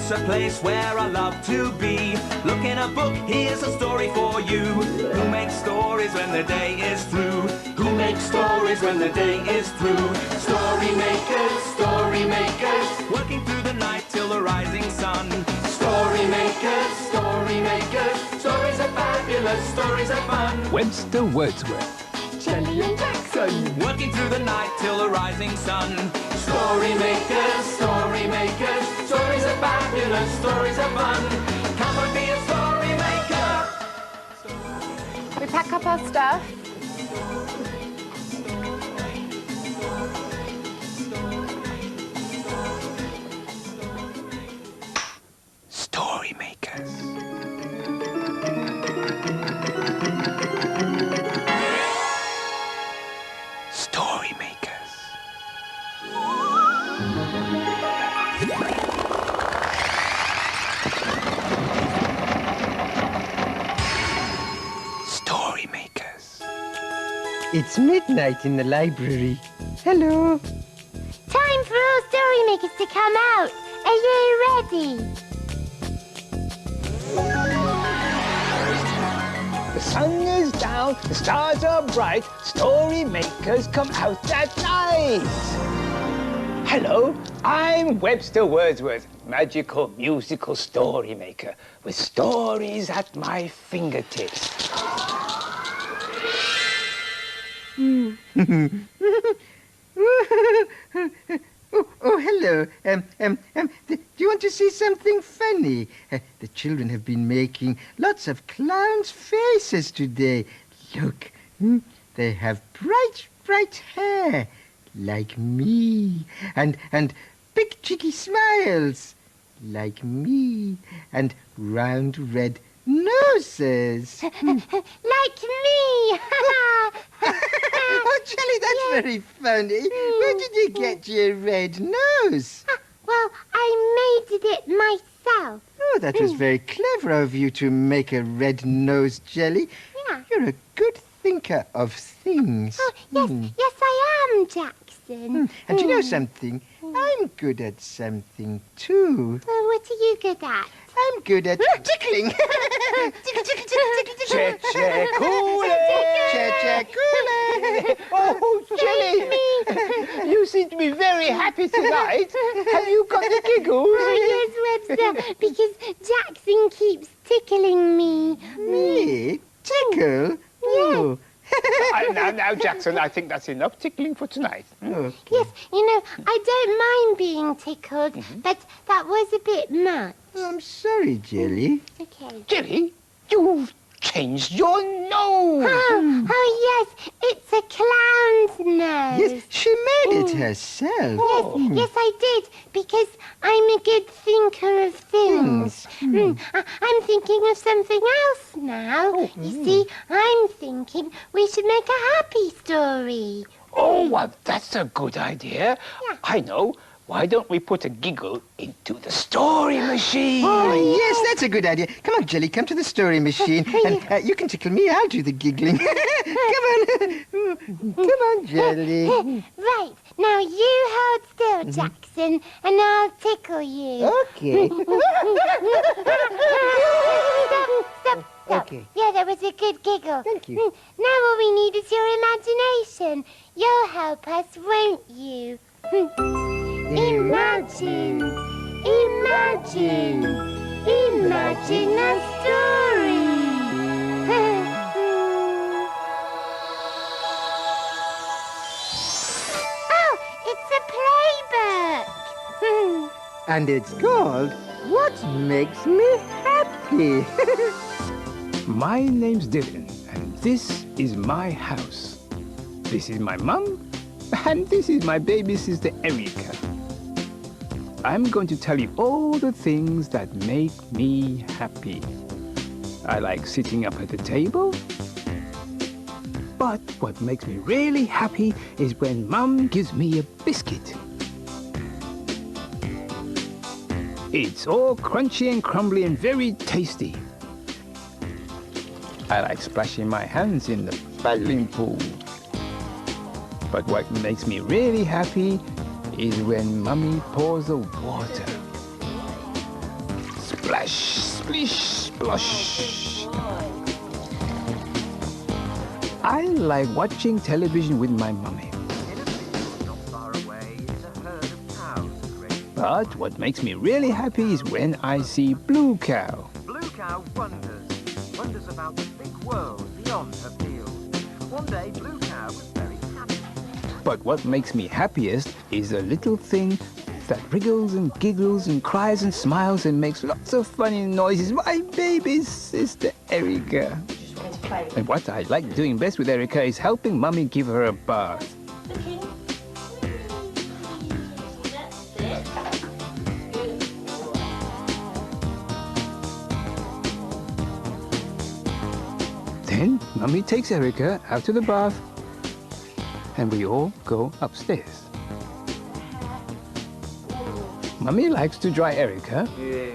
It's a place where I love to be. Look in a book, here's a story for you. Who makes stories when the day is through? Who makes stories when the day is through? Story makers, working through the night till the rising sun. Story makers, stories are fabulous, stories are fun. Webster Wordsworth. Jelly and Jackson, working through the night till the rising sun. Story makers, stories are fabulous, stories are fun. Come and be a story maker. we pack up our stuff. Story makers. Story makers. Story makers. It's midnight in the library. Hello. Time for all story makers to come out. Are you ready? The sun is down, the stars are bright, story makers come out at night. Hello, I'm Webster Wordsworth, magical musical story maker, with stories at my fingertips. Oh, hello. Do you want to see something funny? The children have been making lots of clowns' faces today. Look, they have bright hair, like me, and big cheeky smiles, like me, and round red noses. Like me! Oh, Jelly, that's very funny. Where did you get your red nose? Well, I made it myself. Oh, that was very clever of you to make a red nose, Jelly. Yeah. You're a good thinker of things. Oh, yes, I am, Jackson. And you know something? I'm good at something too. Well, what are you good at? I'm good at tickling. Tickle, tickle, tickle, tickle, tickle. Che-che-coole! Che-che-coole! Oh, Jelly! You seem to be very happy tonight. Have you got the giggles? Oh, yes, Webster, because Jackson keeps tickling me. Me? Tickle? Oh. Now, Jackson, I think that's enough tickling for tonight. Okay. Yes, you know, I don't mind being tickled, but that was a bit much. I'm sorry, Jelly. Okay. Jelly, you've changed your nose. Oh, yes, it's a clown's nose. Yes, she made it herself. Yes, I did, because I'm a good thinker of things. I'm thinking of something else now. You see, I'm thinking we should make a happy story. Oh, well, that's a good idea. Yeah. I know. Why don't we put a giggle into the story machine? Oh, yes, that's a good idea. Come on, Jelly, come to the story machine. And you can tickle me, I'll do the giggling. Come on. Come on, Jelly. Right, now you hold still, Jackson, and I'll tickle you. Okay. Stop. Okay. Yeah, that was a good giggle. Thank you. Now all we need is your imagination. You'll help us, won't you? Imagine a story. Oh, it's a playbook. And it's called What Makes Me Happy. My name's Dylan, and this is my house. This is my mum, and this is my baby sister Erica. I'm going to tell you all the things that make me happy. I like sitting up at the table. But what makes me really happy is when Mum gives me a biscuit. It's all crunchy and crumbly and very tasty. I like splashing my hands in the paddling pool. But what makes me really happy is when Mummy pours the water. Splash, splish, splosh. I like watching television with my mummy. Not far away is a herd of cows grazing. But what makes me really happy is when I see Blue Cow. Blue Cow wonders about the big world beyond her field. One day, Blue Cow was very happy. But what makes me happiest is a little thing that wriggles and giggles and cries and smiles and makes lots of funny noises. My baby sister Erica. And what I like doing best with Erica is helping Mummy give her a bath. Then Mummy takes Erica out to the bath and we all go upstairs. Mummy likes to dry Erica. Yeah.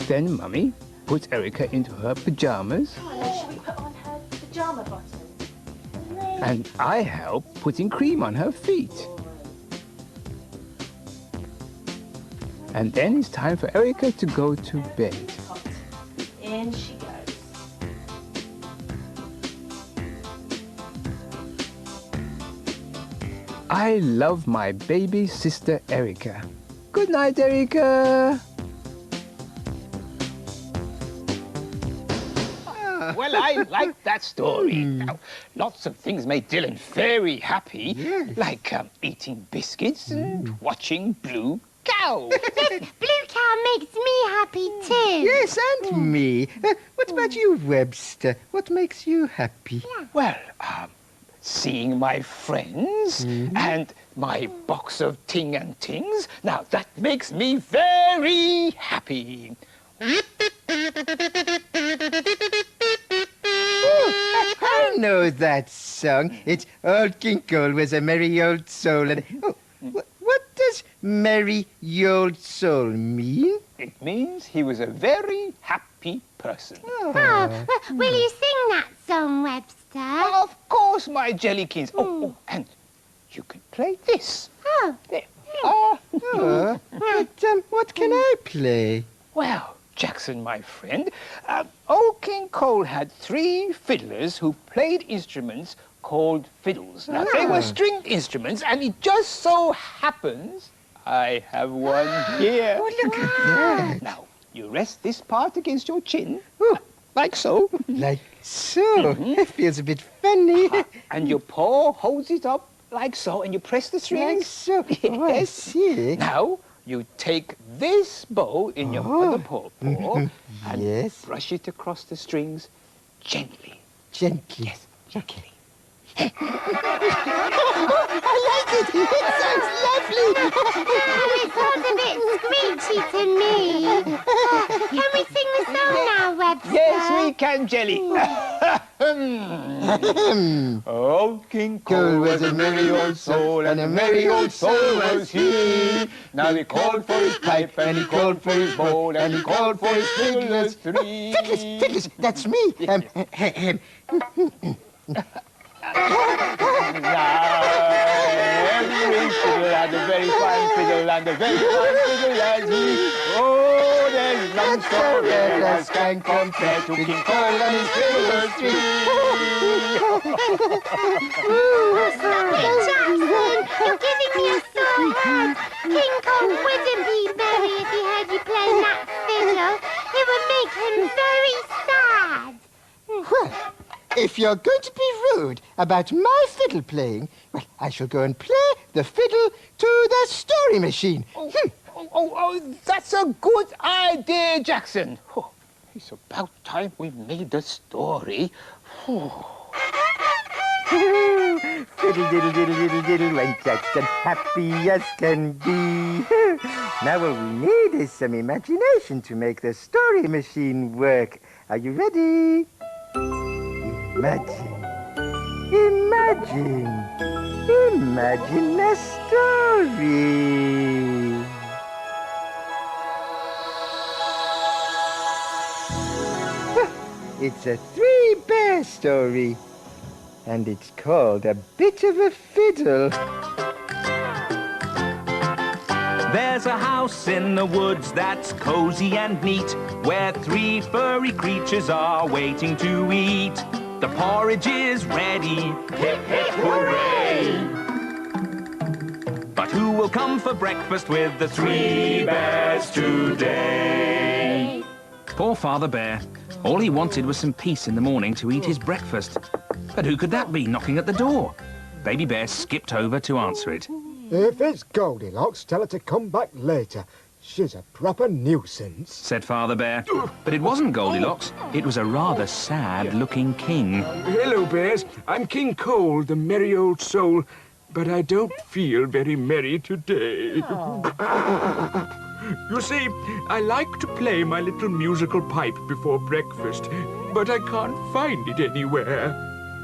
Then Mummy puts Erica into her pajamas. Should we put on her pyjama bottoms? And I help putting cream on her feet. And then it's time for Erica to go to bed. In she goes. I love my baby sister Erica. Good night, Erica. Well, I like that story. Now, lots of things made Dylan very happy, Yes. like eating biscuits and watching Blue Cow. Yes, Blue Cow makes me happy too. Yes, and me. What about you, Webster? What makes you happy? Well, seeing my friends and my box of ting and tings. Now, that makes me very happy. I know that song. It's Old King Cole was a merry old soul. And what does merry old soul mean? It means he was a very happy person. Oh, well, will you sing that song, Webster? Of course, my jellykins. Oh, and you can play this. Oh, There. But what can I play? Well, Jackson, my friend, Old King Cole had 3 fiddlers who played instruments called fiddles. Now, they were stringed instruments, and it just so happens I have one here. Oh, look at that. Now, you rest this part against your chin, like so, Like so. It feels a bit funny. and your paw holds it up like so, and you press the Like strings. so. Oh, I Yes. see. Now, you take this bow in your other paw, and Yes. brush it across the strings gently. Gently. Yes, gently. I like it. It sounds lovely. it sounds a bit screechy to me. Can we sing the song now, Webster? Yes, we can, Jelly. Old King Cole was a merry old soul, and a merry old soul was he. Now he called for his pipe, and he called for his bowl, and he called for his fiddlers 3. Fiddlers, that's me. Every fiddle had a very fine fiddle, and a very fine fiddle as he. Oh, there's none so rare as can compare to King Cole and his fiddlers 3. Stop it, Jackson. You're giving me a sore head. King Cole wouldn't be merry if he heard you playing that fiddle. It would make him very sad. Well, if you're going to be rude about my fiddle playing, well, I shall go and play the fiddle to the story machine. Oh, that's a good idea, Jackson. Oh, it's about time we made the story. Fiddle, diddle, diddle, diddle, diddle, went Jackson happy as can be. Now all we need is some imagination to make the story machine work. Are you ready? Imagine, imagine, imagine a story. It's a 3-bear story, and it's called A Bit of a Fiddle. There's a house in the woods that's cozy and neat, where 3 furry creatures are waiting to eat. The porridge is ready, hip hip hooray! But who will come for breakfast with the 3 bears today? Poor Father Bear. All he wanted was some peace in the morning to eat his breakfast. But who could that be knocking at the door? Baby Bear skipped over to answer it. If it's Goldilocks, tell her to come back later. She's a proper nuisance, Said Father Bear. But it wasn't Goldilocks. It was a rather sad-looking king. Hello, Bears. I'm King Cole, the merry old soul, but I don't feel very merry today. You see, I like to play my little musical pipe before breakfast, but I can't find it anywhere.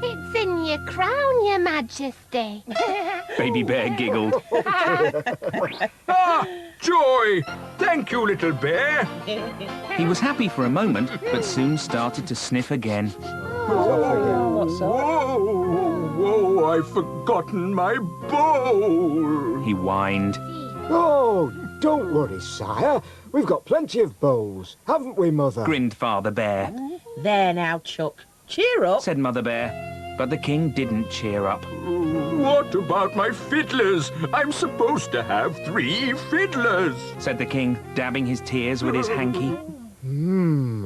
It's in your crown, Your Majesty. Baby Bear giggled. Ah, joy! Thank you, little bear. He was happy for a moment, but soon started to sniff again. Whoa, I've forgotten my bowl. He whined. Oh, don't worry, sire. We've got plenty of bowls, haven't we, Mother? Grinned Father Bear. There now, Chuck. Cheer up. Said Mother Bear. But the king didn't cheer up. What about my fiddlers? I'm supposed to have 3 fiddlers. Said the king, dabbing his tears with his hanky.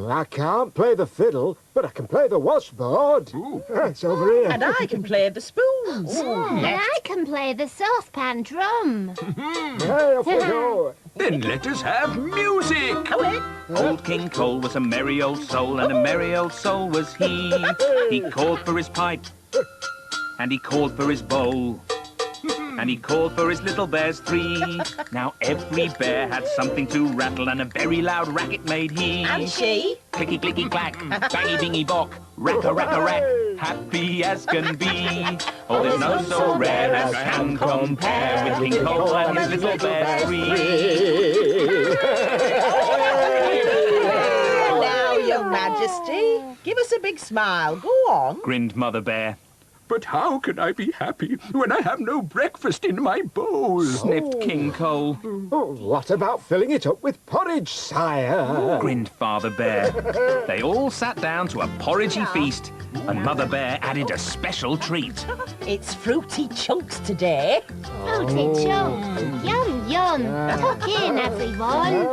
I can't play the fiddle, but I can play the washboard. It's over here. And I can play the spoons. And I can play the saucepan drum. Hey, off we go. Then let us have music. Old King Cole was a merry old soul, and a merry old soul was he. He called for his pipe, and he called for his bowl, and he called for his little bears 3. Now every bear had something to rattle, and a very loud racket made he. And she. Clicky clicky clack, bangy bingy bock, racka racka rack, happy as can be. Oh, there's no so rare as can compare with King Cole and his little bears 3. Now, Your Majesty, give us a big smile. Go on. Grinned Mother Bear. But how can I be happy when I have no breakfast in my bowl? Sniffed King Cole. Oh, what about filling it up with porridge, sire? Grinned Father Bear. They all sat down to a porridgey feast, and Mother Bear added a special treat. It's fruity chunks today. Fruity chunks. Yum, yum. Tuck in, everyone.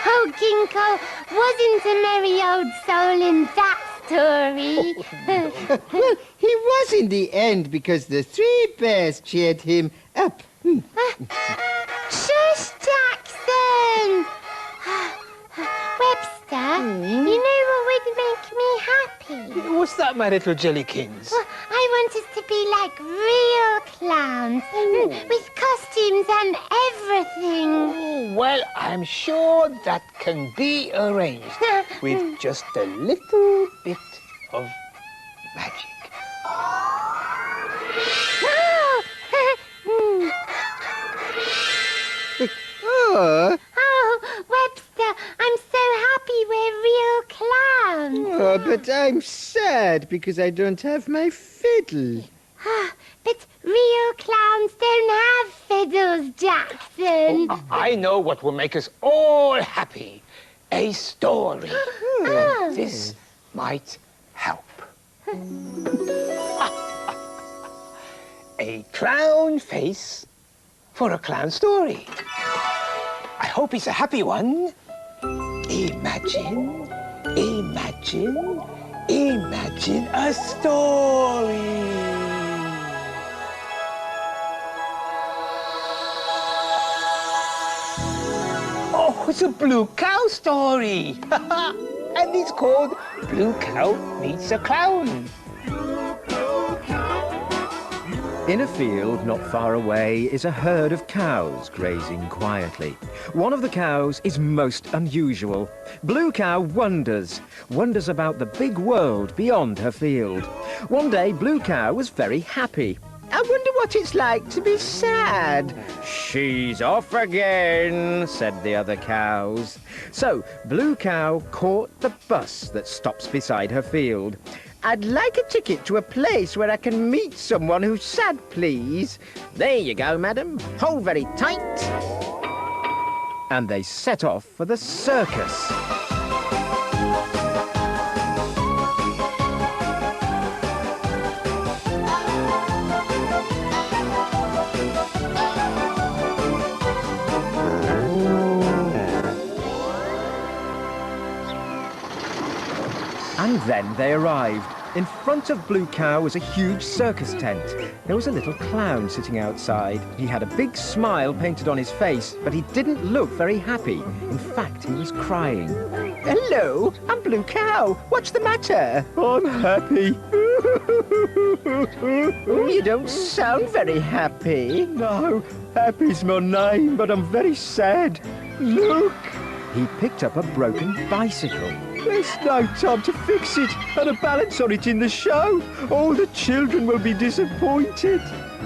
Oh, King Cole wasn't a merry old soul in that story. Well, he was in the end because the 3 bears cheered him up. Shush, Jackson! Webster, you know what would make me happy? What's that, my little jellykins? Well, I want us to be like real clowns, with costumes and everything. Well, I'm sure that can be arranged with just a little bit of magic. Oh, Oh, Webster, I'm so happy we're real clowns. oh, but I'm sad because I don't have my fiddle. But real clowns don't have fiddles, Jackson. I know what will make us all happy. A story. This might help. A clown face for a clown story. I hope it's a happy one. Imagine, imagine, imagine a story. Oh, it's a blue cow story. And it's called Blue Cow Meets a Clown. In a field not far away is a herd of cows grazing quietly. One of the cows is most unusual. Blue Cow wonders about the big world beyond her field. One day, Blue Cow was very happy. I wonder what it's like to be sad. She's off again, said the other cows. So Blue Cow caught the bus that stops beside her field. I'd like a ticket to a place where I can meet someone who's sad, please. There you go, madam. Hold very tight. And they set off for the circus. And then they arrived. In front of Blue Cow was a huge circus tent. There was a little clown sitting outside. He had a big smile painted on his face, but he didn't look very happy. In fact, he was crying. Hello, I'm Blue Cow. What's the matter? I'm happy. Oh, you don't sound very happy. No, happy's my name, but I'm very sad. Look, He picked up a broken bicycle. there's no time to fix it and a balance on it in the show. All the children will be disappointed.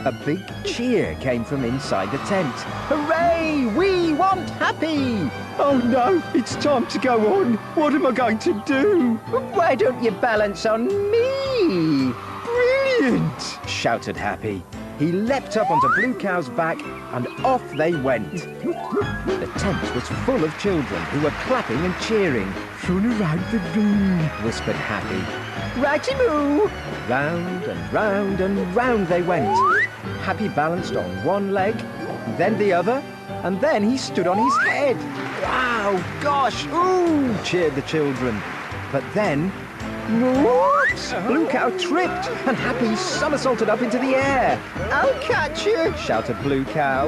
A big cheer came from inside the tent. Hooray! We want happy! Oh no, it's time to go on. What am I going to do? Why don't you balance on me? Brilliant! Shouted Happy. He leapt up onto Blue Cow's back and off they went. The tent was full of children who were clapping and cheering. Run around the room, Whispered Happy. Righty-moo! Round and round and round they went. Happy balanced on one leg, then the other, and then he stood on his head. Wow, gosh, ooh, cheered the children. But then, whoops, Blue Cow tripped and Happy somersaulted up into the air. I'll catch you! Shouted Blue Cow.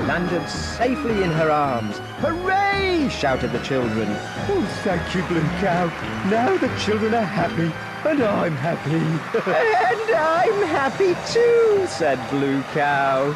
Landed safely in her arms. Hooray! Shouted the children. Oh, thank you, Blue Cow. Now the children are happy, and I'm happy. And I'm happy too! Said Blue Cow.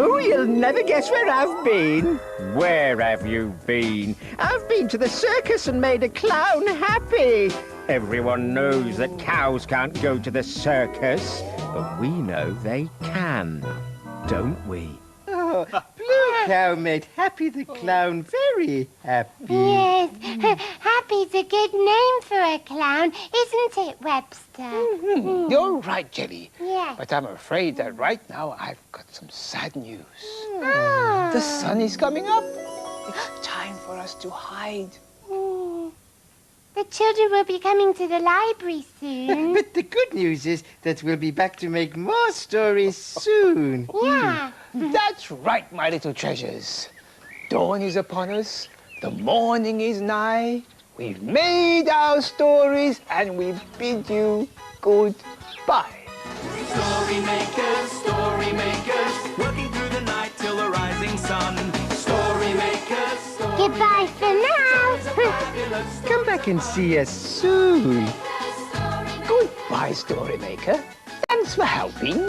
Oh, you'll never guess where I've been. Where have you been? I've been to the circus and made a clown happy. Everyone knows that cows can't go to the circus, but we know they can, don't we? Oh, Blue Cow made Happy the Clown very happy. Yes, Happy's a good name for a clown, isn't it, Webster? You're right, Jelly. Yes. But I'm afraid that right now I've got some sad news. Oh. The sun is coming up. It's time for us to hide. The children will be coming to the library soon. But the good news is that we'll be back to make more stories soon. Yeah. That's right, my little treasures. Dawn is upon us. The morning is nigh. We've made our stories and we bid you goodbye. Story makers, working through the night till the rising sun. Story makers, Goodbye for now. Come back and see us soon. Goodbye, Story Maker. Thanks for helping.